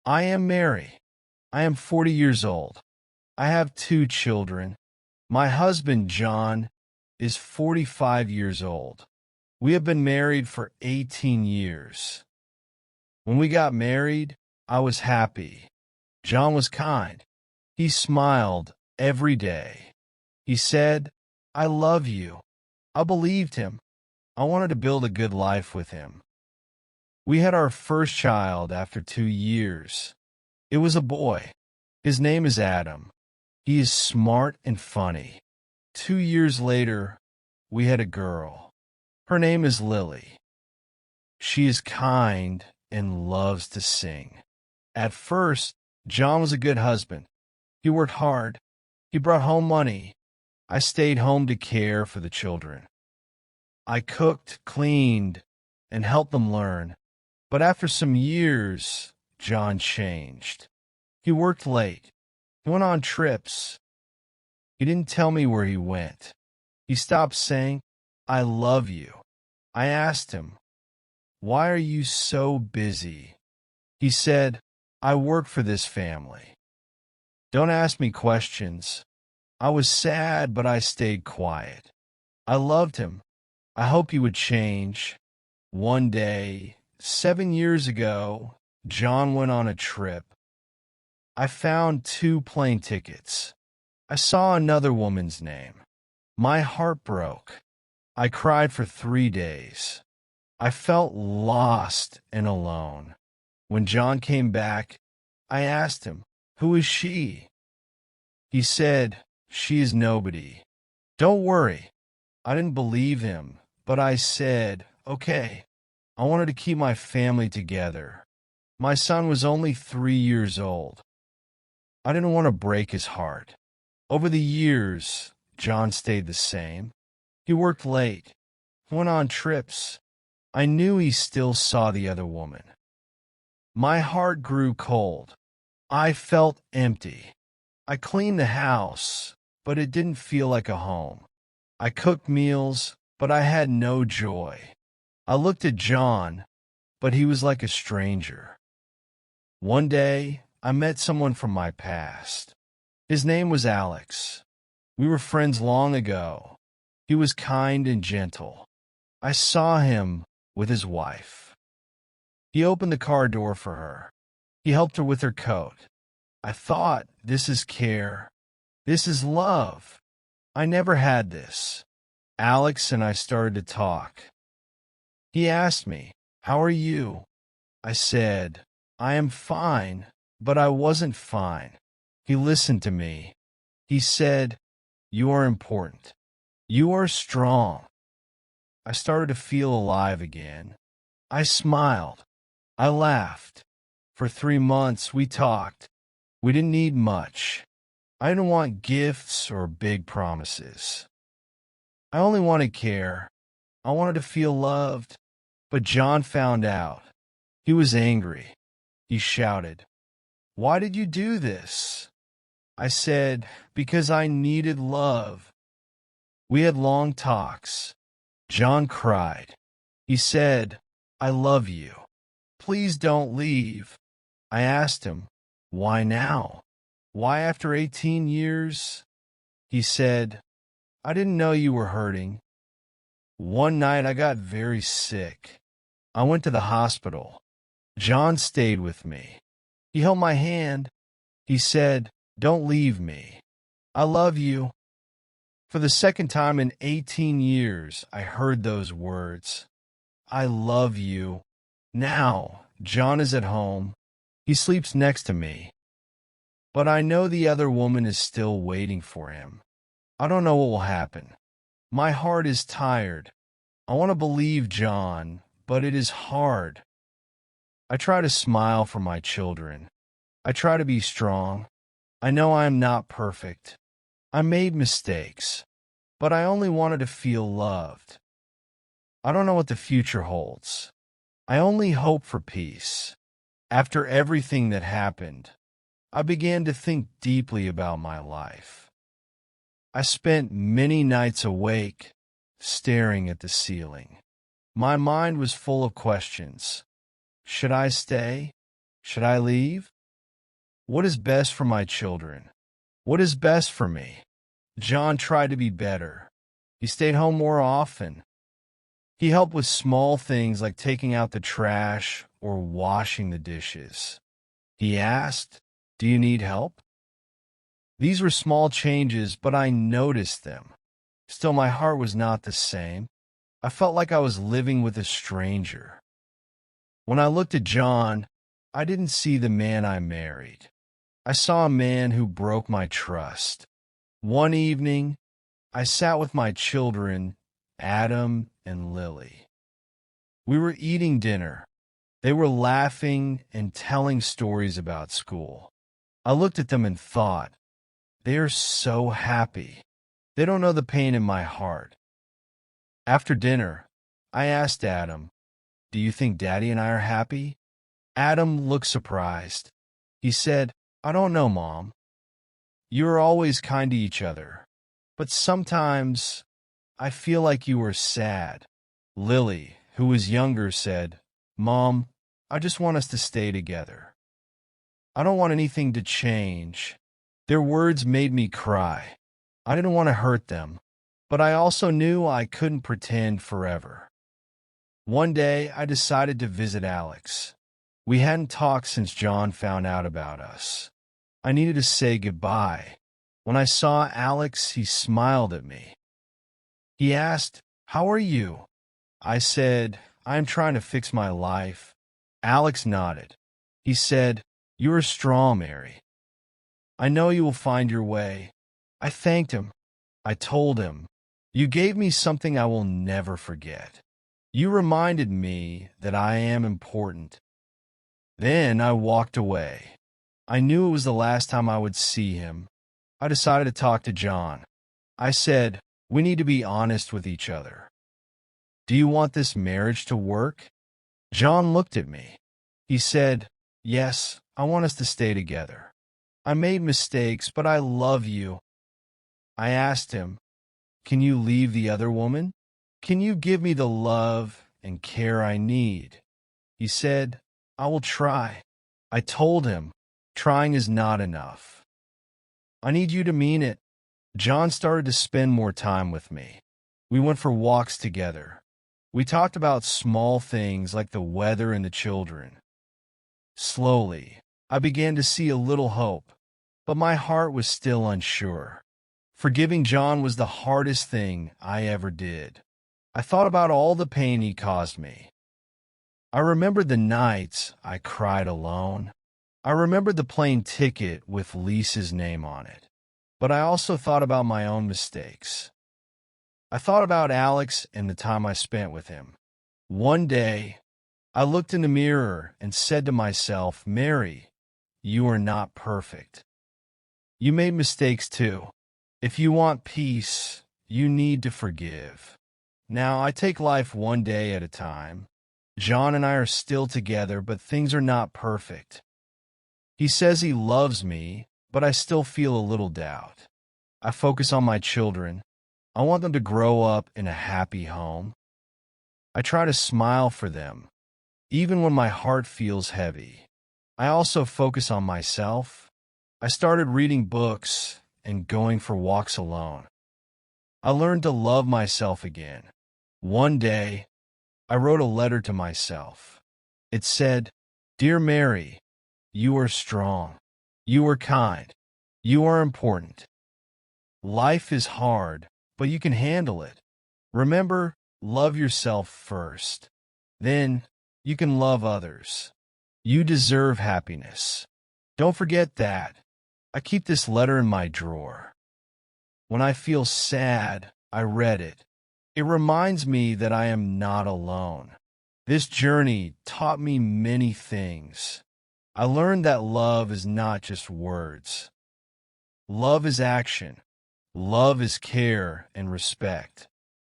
I am Mary. I am 40 years old. I have two children. My husband, John, is 45 years old. We have been married for 18 years. When we got married, I was happy. John was kind. He smiled every day. He said, "I love you." I believed him. I wanted to build a good life with him. We had our first child after 2 years. It was a boy. His name is Adam. He is smart and funny. 2 years later, we had a girl. Her name is Lily. She is kind and loves to sing. At first, John was a good husband. He worked hard. He brought home money. I stayed home to care for the children. I cooked, cleaned, and helped them learn. But after some years, John changed. He worked late. He went on trips. He didn't tell me where he went. He stopped saying, "I love you." I asked him, "Why are you so busy?" He said, "I work for this family." Don't ask me questions. I was sad, but I stayed quiet. I loved him. I hoped he would change. One day, 7 years ago, John went on a trip. I found 2 plane tickets. I saw another woman's name. My heart broke. I cried for 3 days. I felt lost and alone. When John came back, I asked him, "Who is she?" He said, "She is nobody." Don't worry. I didn't believe him, but I said, "Okay." I wanted to keep my family together. My son was only 3 years old. I didn't want to break his heart. Over the years, John stayed the same. He worked late, went on trips. I knew he still saw the other woman. My heart grew cold. I felt empty. I cleaned the house, but it didn't feel like a home. I cooked meals, but I had no joy. I looked at John, but he was like a stranger. One day, I met someone from my past. His name was Alex. We were friends long ago. He was kind and gentle. I saw him with his wife. He opened the car door for her. He helped her with her coat. I thought, this is care. This is love. I never had this. Alex and I started to talk. He asked me, "How are you?" I said, "I am fine," but I wasn't fine. He listened to me. He said, "You are important. You are strong." I started to feel alive again. I smiled. I laughed. For 3 months, we talked. We didn't need much. I didn't want gifts or big promises. I only wanted care. I wanted to feel loved. But John found out. He was angry. He shouted, "Why did you do this?" I said, "Because I needed love." We had long talks. John cried. He said, "I love you. Please don't leave." I asked him, "Why now? Why after 18 years?" He said, "I didn't know you were hurting." One night I got very sick. I went to the hospital. John stayed with me. He held my hand. He said, "Don't leave me. I love you." For the second time in 18 years, I heard those words. I love you. Now, John is at home. He sleeps next to me. But I know the other woman is still waiting for him. I don't know what will happen. My heart is tired. I want to believe John, but it is hard. I try to smile for my children. I try to be strong. I know I am not perfect. I made mistakes, but I only wanted to feel loved. I don't know what the future holds. I only hope for peace. After everything that happened, I began to think deeply about my life. I spent many nights awake, staring at the ceiling. My mind was full of questions. Should I stay? Should I leave? What is best for my children? What is best for me? John tried to be better. He stayed home more often. He helped with small things like taking out the trash or washing the dishes. He asked, "Do you need help?" These were small changes, but I noticed them. Still, my heart was not the same. I felt like I was living with a stranger. When I looked at John, I didn't see the man I married. I saw a man who broke my trust. One evening, I sat with my children, Adam and Lily. We were eating dinner. They were laughing and telling stories about school. I looked at them and thought, they are so happy. They don't know the pain in my heart. After dinner, I asked Adam, "Do you think Daddy and I are happy?" Adam looked surprised. He said, "I don't know, Mom. You are always kind to each other, but sometimes I feel like you are sad." Lily, who was younger, said, "Mom, I just want us to stay together. I don't want anything to change." Their words made me cry. I didn't want to hurt them, but I also knew I couldn't pretend forever. One day, I decided to visit Alex. We hadn't talked since John found out about us. I needed to say goodbye. When I saw Alex, he smiled at me. He asked, "How are you?" I said, "I am trying to fix my life." Alex nodded. He said, "You are strong, Mary. I know you will find your way." I thanked him. I told him, "You gave me something I will never forget. You reminded me that I am important." Then I walked away. I knew it was the last time I would see him. I decided to talk to John. I said, "We need to be honest with each other. Do you want this marriage to work?" John looked at me. He said, "Yes, I want us to stay together. I made mistakes, but I love you." I asked him, "Can you leave the other woman? Can you give me the love and care I need?" He said, "I will try." I told him, "Trying is not enough. I need you to mean it." John started to spend more time with me. We went for walks together. We talked about small things like the weather and the children. Slowly, I began to see a little hope, but my heart was still unsure. Forgiving John was the hardest thing I ever did. I thought about all the pain he caused me. I remembered the nights I cried alone. I remembered the plane ticket with Lisa's name on it. But I also thought about my own mistakes. I thought about Alex and the time I spent with him. One day, I looked in the mirror and said to myself, "Mary, you are not perfect. You made mistakes too. If you want peace, you need to forgive." Now, I take life one day at a time. John and I are still together, but things are not perfect. He says he loves me, but I still feel a little doubt. I focus on my children. I want them to grow up in a happy home. I try to smile for them, even when my heart feels heavy. I also focus on myself. I started reading books and going for walks alone. I learned to love myself again. One day, I wrote a letter to myself. It said, "Dear Mary, you are strong. You are kind. You are important. Life is hard, but you can handle it. Remember, love yourself first. Then, you can love others. You deserve happiness. Don't forget that." I keep this letter in my drawer. When I feel sad, I read it. It reminds me that I am not alone. This journey taught me many things. I learned that love is not just words. Love is action. Love is care and respect.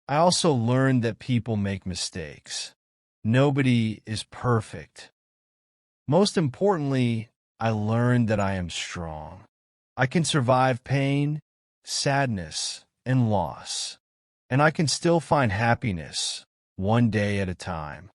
I also learned that people make mistakes. Nobody is perfect. Most importantly, I learned that I am strong. I can survive pain, sadness, and loss, and I can still find happiness one day at a time.